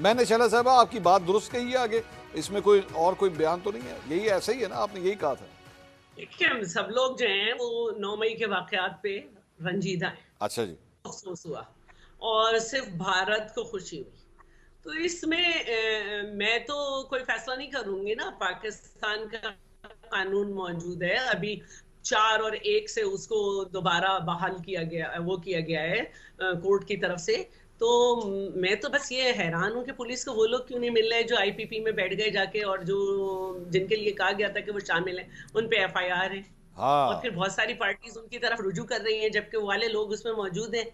मैंने शहला साहबा आपकी बात दुरुस्त कही है, आगे इसमें कोई बयान तो नहीं है, यही ऐसा ही है ना, आपने यही कहा था। देखिए, हम सब लोग जो हैं वो 9 मई के वाकयात पे रंजीदा हैं। अच्छा जी। अफसोस हुआ और सिर्फ भारत को खुशी हुई। तो इसमें मैं तो कोई फैसला नहीं करूंगी ना, पाकिस्तान का कानून मौजूद है अभी। 4 और 1 से उसको दोबारा बहाल किया गया, वो किया गया है कोर्ट की तरफ से। तो मैं तो बस ये हैरान हूँ कि पुलिस को वो लोग क्यों नहीं मिल रहे जो आईपीपी में बैठ गए जाके, और जो जिनके लिए कहा गया था कि वो शामिल हैं उन पे एफआईआर है। और हाँ फिर बहुत सारी पार्टीज उनकी तरफ रुजू कर रही हैं जबकि वो वाले लोग उसमें मौजूद हैं।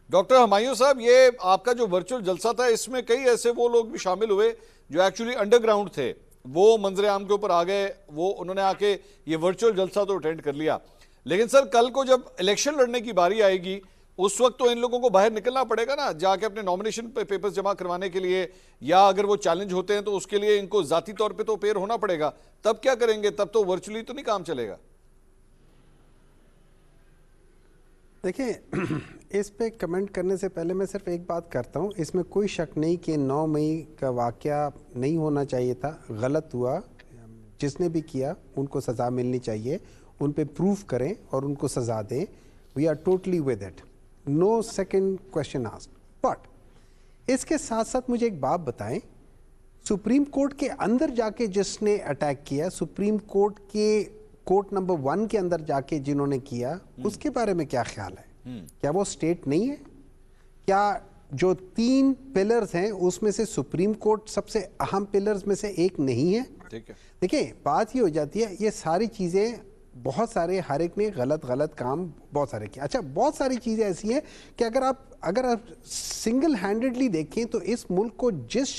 डॉक्टर हुमायूं साहब, ये आपका जो वर्चुअल जलसा था इसमें कई ऐसे वो लोग भी शामिल हुए जो एक्चुअली अंडरग्राउंड थे, वो मंजरे आम के ऊपर आ गए, वो उन्होंने आके ये वर्चुअल जलसा तो अटेंड कर लिया। लेकिन सर कल को जब इलेक्शन लड़ने की बारी आएगी उस वक्त तो इन लोगों को बाहर निकलना पड़ेगा ना, जाके अपने नॉमिनेशन पेपर्स जमा करवाने के लिए, या अगर वो चैलेंज होते हैं तो उसके लिए इनको जाती तौर पे तो अपेयर होना पड़ेगा। तब क्या करेंगे? तब तो वर्चुअली तो नहीं काम चलेगा। देखिए, इस पे कमेंट करने से पहले मैं सिर्फ एक बात करता हूँ, इसमें कोई शक नहीं कि 9 मई का वाक़या नहीं होना चाहिए था, गलत हुआ। जिसने भी किया उनको सज़ा मिलनी चाहिए, उन पे प्रूफ करें और उनको सज़ा दें। We are totally with it, no second question asked. But इसके साथ साथ मुझे एक बात बताएं, सुप्रीम कोर्ट के अंदर जाके जिसने अटैक किया, सुप्रीम कोर्ट के कोर्ट नंबर 1 के अंदर जाके जिन्होंने किया, उसके बारे में क्या ख्याल है? क्या वो स्टेट नहीं है? क्या जो 3 पिलर्स हैं उसमें से सुप्रीम कोर्ट सबसे अहम पिलर्स में से एक नहीं है? ठीक है, देखिए, बात ये हो जाती है, ये सारी चीज़ें बहुत सारे, हर एक ने गलत गलत काम बहुत सारे किए। अच्छा, बहुत सारी चीज़ें ऐसी हैं कि अगर आप सिंगल हैंडेडली देखें तो इस मुल्क को जिस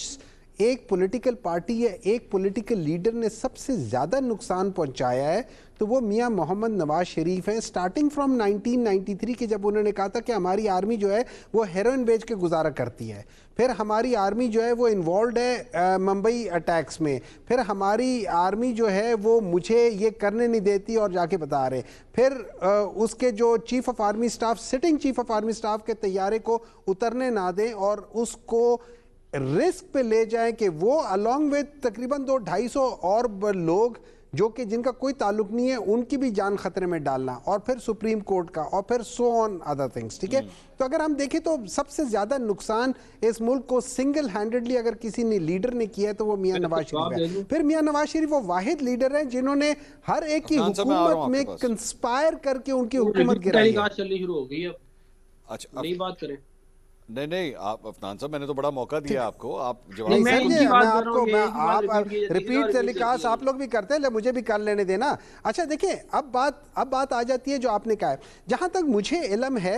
एक पॉलिटिकल पार्टी या एक पॉलिटिकल लीडर ने सबसे ज़्यादा नुकसान पहुंचाया है तो वो मियां मोहम्मद नवाज शरीफ हैं। स्टार्टिंग फ्रॉम 1993 के, जब उन्होंने कहा था कि हमारी आर्मी जो है वो हेरोइन बेच के गुजारा करती है, फिर हमारी आर्मी जो है वो इन्वॉल्व है मुंबई अटैक्स में, फिर हमारी आर्मी जो है वो मुझे ये करने नहीं देती और जाके बता रहे, फिर उसके जो chief of army staff, sitting chief of army staff के तैयारे को उतरने ना दें और उसको रिस्क पे ले जाएं कि वो अलॉन्ग विद तकरीबन 200-250 और लोग जो कि जिनका कोई ताल्लुक नहीं है उनकी भी जान खतरे में डालना, और फिर सुप्रीम कोर्ट का, और फिर सो ऑन अदर थिंग्स। ठीक है, तो अगर हम देखें तो सबसे ज्यादा नुकसान इस मुल्क को सिंगल हैंडेडली अगर किसी ने लीडर ने किया है तो वो मियां नवाज शरीफ है। फिर मियां नवाज शरीफ वो वाहिद लीडर हैं जिन्होंने हर एक की हुकूमत में कंस्पायर करके उनकी हुकूमत गिराई है। चलनी शुरू हो गई है। अच्छा, नई बात करें। नहीं, आप अफनान साहब, मैंने तो बड़ा मौका दिया आपको, आप जवाब नहीं मैं सर, इनकी ये बात मैं कर रहा आपको हूँ, मैं ये इनकी बात आप रिपीट टेलीकास्ट है। आप लोग भी करते हैं, मुझे भी कर लेने देना। अच्छा देखिए, अब बात आ जाती है जो आपने कहा है। जहां तक मुझे इल्म है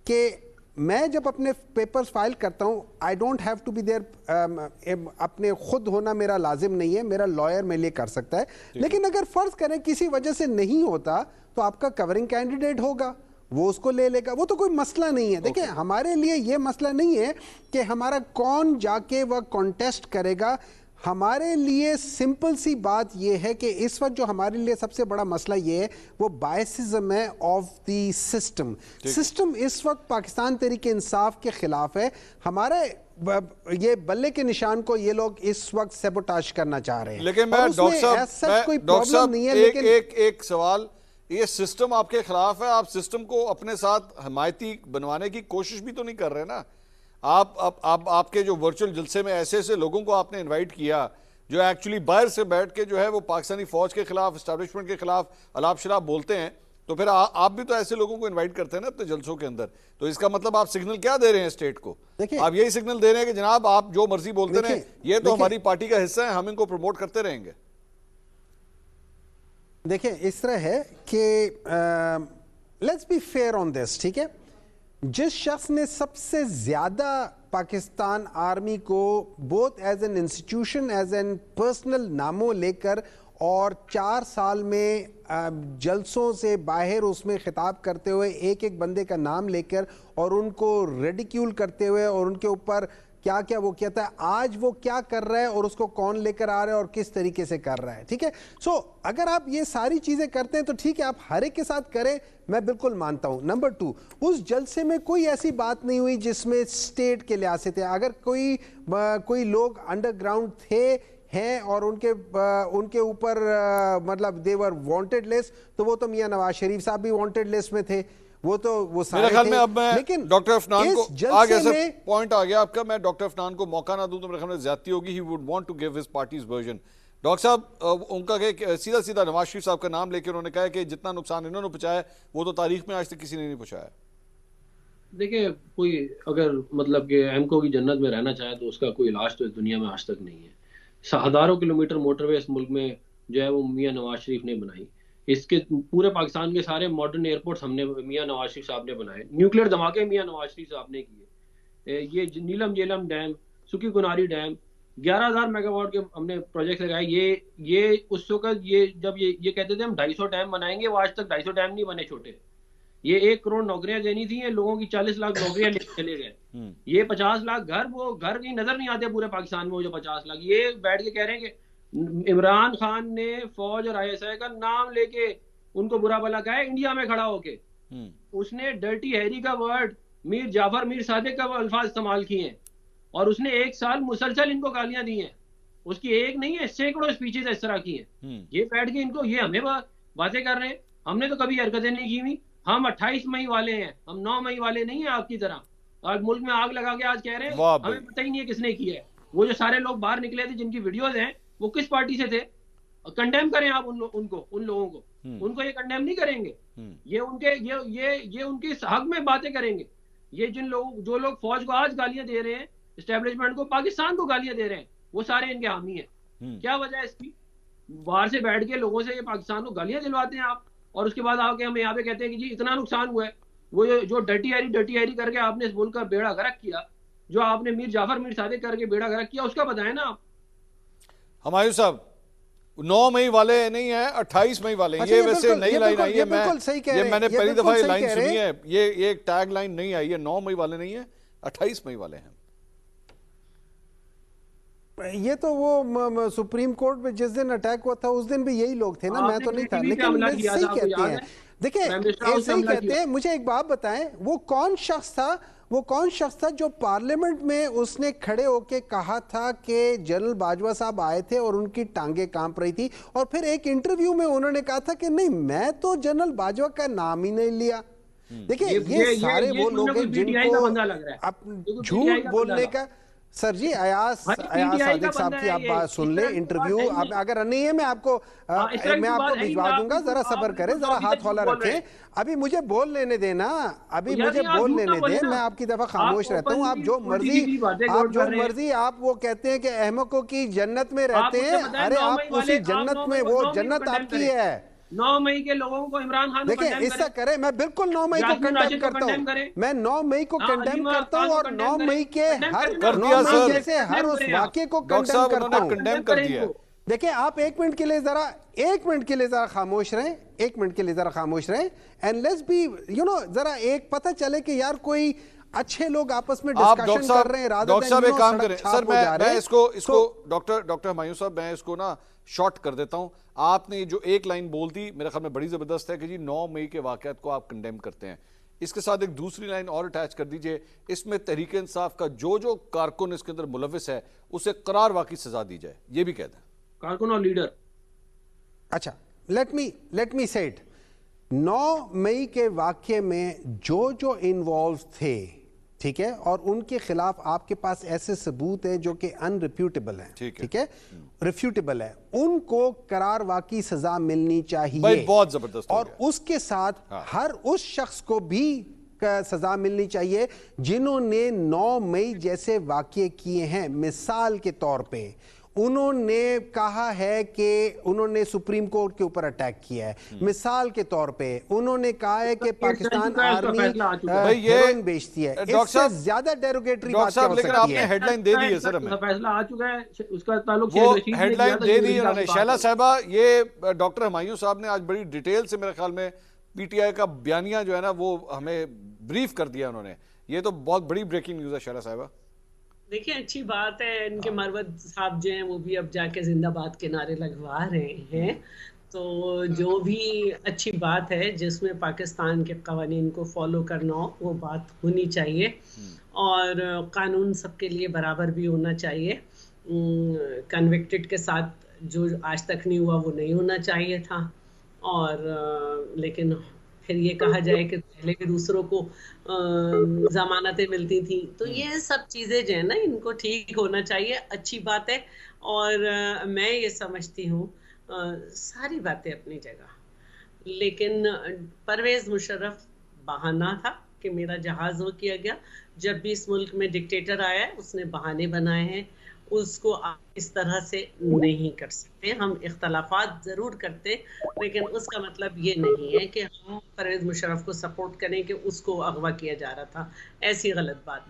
कि मैं जब अपने पेपर्स फाइल करता हूं, I don't have to be there, अपने खुद होना मेरा लाजिम नहीं है, मेरा लॉयर मेरे लिए कर सकता है। लेकिन अगर फर्ज करें किसी वजह से नहीं होता तो आपका कवरिंग कैंडिडेट होगा, वो उसको ले लेगा, वो तो कोई मसला नहीं है। देखिए, हमारे लिए ये मसला नहीं है कि हमारा कौन जाके वह कॉन्टेस्ट करेगा। हमारे लिए सिंपल सी बात यह है कि इस वक्त जो हमारे लिए सबसे बड़ा मसला ये है वो बायसिज्म है ऑफ द सिस्टम। सिस्टम इस वक्त पाकिस्तान तहरीक इंसाफ के खिलाफ है। हमारे ये बल्ले के निशान को ये लोग इस वक्त सैबोटाज करना चाह रहे हैं। लेकिन मैं डॉक्टर साहब नहीं है, लेकिन एक सवाल, ये सिस्टम आपके खिलाफ है, आप सिस्टम को अपने साथ हमायती बनवाने की कोशिश भी तो नहीं कर रहे ना। आप आपके जो वर्चुअल जलसे में ऐसे ऐसे लोगों को आपने इनवाइट किया जो एक्चुअली बाहर से बैठ के जो है वो पाकिस्तानी फौज के खिलाफ, एस्टैब्लिशमेंट के खिलाफ अलाप शराब बोलते हैं, तो फिर आप भी तो ऐसे लोगों को इनवाइट करते हैं ना अपने जलसों के अंदर। तो इसका मतलब आप सिग्नल क्या दे रहे हैं स्टेट को? आप यही सिग्नल दे रहे हैं कि जनाब आप जो मर्जी बोलते रहे, ये तो हमारी पार्टी का हिस्सा है, हम इनको प्रमोट करते रहेंगे। देखिए, इस तरह है कि let's be fair on this, ठीक है। जिस शख्स ने सबसे ज्यादा पाकिस्तान आर्मी को both as an institution as an personal नामों लेकर और 4 साल में जलसों से बाहर उसमें खिताब करते हुए एक एक बंदे का नाम लेकर और उनको रेडिक्यूल करते हुए और उनके ऊपर क्या क्या वो कहता है, आज वो क्या कर रहा है और उसको कौन लेकर आ रहा है और किस तरीके से कर रहा है, ठीक है। सो अगर आप ये सारी चीजें करते हैं तो ठीक है, आप हर एक के साथ करें, मैं बिल्कुल मानता हूं। नंबर 2, उस जलसे में कोई ऐसी बात नहीं हुई जिसमें स्टेट के लिहाज से थे। अगर कोई लोग अंडरग्राउंड थे हैं और उनके ऊपर मतलब देवर वांटेड लिस्ट, तो वो तो मियां नवाज शरीफ साहब भी वांटेड लिस्ट में थे, वो सारे मेरे ख्याल थे। में अब मैं लेकिन डॉक्टर अफनान को आ गया सर, में पॉइंट आ गया आपका। मैं डॉक्टर अफनान को मौका ना दूं तो मेरे ख्याल में ज्यादती होगी। He would want to give his parties version. Doctor साहब, उनका सीधा सीधा नवाज शरीफ साहब का नाम लेकर उन्होंने कहा कि जितना नुकसान इन्होंने पहुंचाया वो तो तारीख में आज तक किसी ने नहीं पहुंचाया। देखिए, कोई अगर मतलब कि एमको की जन्नत में रहना चाहे तो उसका कोई इलाज तो इस दुनिया में आज तक नहीं है। हजारों किलोमीटर मोटरवे इस मुल्क में जो है वो मियां नवाज शरीफ ने बनाई। इसके पूरे पाकिस्तान के सारे मॉडर्न एयरपोर्ट्स हमने मियां नवाज शरीफ साहब ने बनाए। न्यूक्लियर धमाके मियां नवाज शरीफ साहब ने किए। ये नीलम जेलम डैम, सुकी कुनारी डैम, 11,000 मेगावाट के हमने प्रोजेक्ट लगाए। ये उस वक्त जब ये कहते थे हम 250 डैम बनाएंगे, वो आज तक 250 डैम नहीं बने छोटे। ये 1 करोड़ नौकरियां देनी थी, ये लोगों की 40 लाख नौकरियां लेके चले गए। ये 50 लाख घर, वो घर कहीं नजर नहीं आते पूरे पाकिस्तान में, वो जो 50 लाख ये बैठ के कह रहे हैं कि इमरान खान ने फौज और ISI का नाम लेके उनको बुरा भला कहा है इंडिया में खड़ा होके। उसने डर्टी हैरी का वर्ड, मीर जाफर मीर सादिक का अल्फाज इस्तेमाल किए हैं और उसने 1 साल मुसलसल इनको गालियां दी हैं। उसकी एक नहीं है, सैकड़ों स्पीचेस इस तरह की हैं। ये बैठ के इनको, ये हमें बातें कर रहे हैं। हमने तो कभी हरकतें नहीं की हुई। हम 28 मई वाले हैं, हम 9 मई वाले नहीं है आपकी तरह। आज मुल्क में आग लगा के आज कह रहे हैं हमें पता ही नहीं है किसने किया है। वो जो सारे लोग बाहर निकले थे जिनकी वीडियोस हैं, वो किस पार्टी से थे? कंडेम करें आप उन लोगों को। उनको ये कंडेम नहीं करेंगे। ये उनके हक में बातें करेंगे। ये जो लोग फौज को आज गालियां दे रहे हैं, एस्टेब्लिशमेंट को, पाकिस्तान को गालियां दे रहे हैं, वो सारे इनके हामी हैं। क्या वजह है इसकी? बाहर से बैठ के लोगों से ये पाकिस्तान को गालियां दिलवाते हैं आप, और उसके बाद आके हम यहाँ पे कहते हैं कि जी इतना नुकसान हुआ है। वो जो डटी हैरी करके आपने इस मुल्क का बेड़ा गर्क किया, जो आपने मीर जाफर मीर सादिक करके बेड़ा गर्क किया, उसका बताएं ना आप। हमायूं साहब, 9 मई वाले नहीं है, 28 मई वाले। ये वैसे नई लाइन आई है, मैंने पहली दफा ये लाइन सुनी है। ये एक टैग लाइन नहीं आई है। 9 मई वाले नहीं है, 28 मई वाले हैं। ये तो वो सुप्रीम कोर्ट में जिस दिन अटैक हुआ था उस दिन भी यही लोग थे ना, मैं तो नहीं था। लेकिन सही कहते हैं, देखिए सही कहते हैं। मुझे एक बात बताएं, वो कौन शख्स था जो पार्लियामेंट में उसने खड़े होके कहा था कि जनरल बाजवा साहब आए थे और उनकी टांगे कांप रही थी, और फिर एक इंटरव्यू में उन्होंने कहा था कि नहीं, मैं तो जनरल बाजवा का नाम ही नहीं लिया। देखिए ये सारे वो लोग हैं जिनको झूठ बोलने का। सर जी, अयाज सादिक साहब की आप बात सुन ले, इंटरव्यू अगर नहीं है मैं आपको भिजवा दूंगा। जरा सब्र करें, जरा हाथ हौला रखें। अभी मुझे बोल लेने देना, अभी मुझे बोल लेने दें। मैं आपकी दफा खामोश रहता हूँ। आप जो मर्जी आप वो कहते हैं कि अहमकों की जन्नत में रहते हैं। अरे आप उसी जन्नत में, वो जन्नत आपकी है। 9 मई के लोगों को इमरान खान देखिए इससे करे, मैं बिल्कुल 9 मई को कंडेम करता हूँ। मैं 9 मई को कंडेम करता हूँ और 9 मई के हर उस वाक्य को कंडेम करता हूँ। देखिए आप एक मिनट के लिए जरा खामोश रहें, 1 मिनट के लिए जरा खामोश रहें, एंड लेट्स बी जरा एक पता चले कि यार कोई अच्छे लोग आपस में डिस्कशन कर रहे हैं। डॉक्टर साहब एक काम करें सर, मैं इसको डॉक्टर हुमायूं साहब, मैं इसको ना शॉर्ट कर देता हूं। आपने जो एक लाइन बोल दी मेरे ख्याल में बड़ी जबरदस्त है कि जी 9 मई के वाकयात को आप कंडेम करते हैं। इसके साथ एक दूसरी लाइन और अटैच कर दीजिए, इसमें तहरीक इंसाफ का जो कारकुन इसके अंदर मुलविस है उसे करार वाकई सजा दी जाए, ये भी कहते हैं कारकुन और लीडर। अच्छा, लेट मी से इट, 9 मई के वाक्य में जो इन्वॉल्व थे, ठीक है, और उनके खिलाफ आपके पास ऐसे सबूत हैं जो कि अनरिफ्यूटेबल हैं, ठीक है, रिफ्यूटेबल है, उनको करार वाकई सजा मिलनी चाहिए, बहुत जबरदस्त। और उसके साथ हर उस शख्स को भी सजा मिलनी चाहिए जिन्होंने 9 मई जैसे वाकये किए हैं। मिसाल के तौर पे उन्होंने कहा है कि उन्होंने सुप्रीम कोर्ट के ऊपर अटैक किया है। मिसाल के तौर पे उन्होंने कहा है कि पाकिस्तान आर्मी हेरोइन बेचती है। इससे ज्यादा डेरोगेटरी बात क्या हो सकती है? लेकिन आपने हेडलाइन दे दी है सर, हमें फैसला आ चुका है, उसका ताल्लुक वो हेडलाइन दे दी उन्होंने। शैला साहिबा, ये डॉक्टर हुमायूं साहब ने आज बड़ी डिटेल से मेरे ख्याल में पीटीआई का बयानिया जो है ना वो हमें ब्रीफ कर दिया उन्होंने। ये तो बहुत बड़ी ब्रेकिंग न्यूज है शैला साहिबा। देखिए अच्छी बात है, इनके मरवत साहब जो हैं वो भी अब जाके जिंदाबाद के नारे लगवा रहे हैं, तो जो भी अच्छी बात है जिसमें पाकिस्तान के कवानीन को फॉलो करना हो वो बात होनी चाहिए, और कानून सबके लिए बराबर भी होना चाहिए। कन्विक्टेड के साथ जो आज तक नहीं हुआ वो नहीं होना चाहिए था, और लेकिन फिर ये कहा जाए कि पहले भी दूसरों को जमानतें मिलती थी, तो ये सब चीजें जो है ना इनको ठीक होना चाहिए, अच्छी बात है। और मैं ये समझती हूँ सारी बातें अपनी जगह, लेकिन परवेज मुशर्रफ बहाना था कि मेरा जहाज वो किया गया। जब भी इस मुल्क में डिक्टेटर आया है उसने बहाने बनाए हैं, उसको आप इस तरह से नहीं कर सकते। हम इख्तलाफात जरूर करते, लेकिन उसका मतलब ये नहीं है कि हम परवेज मुशर्रफ को सपोर्ट करें कि उसको अगवा किया जा रहा था, ऐसी गलत बात।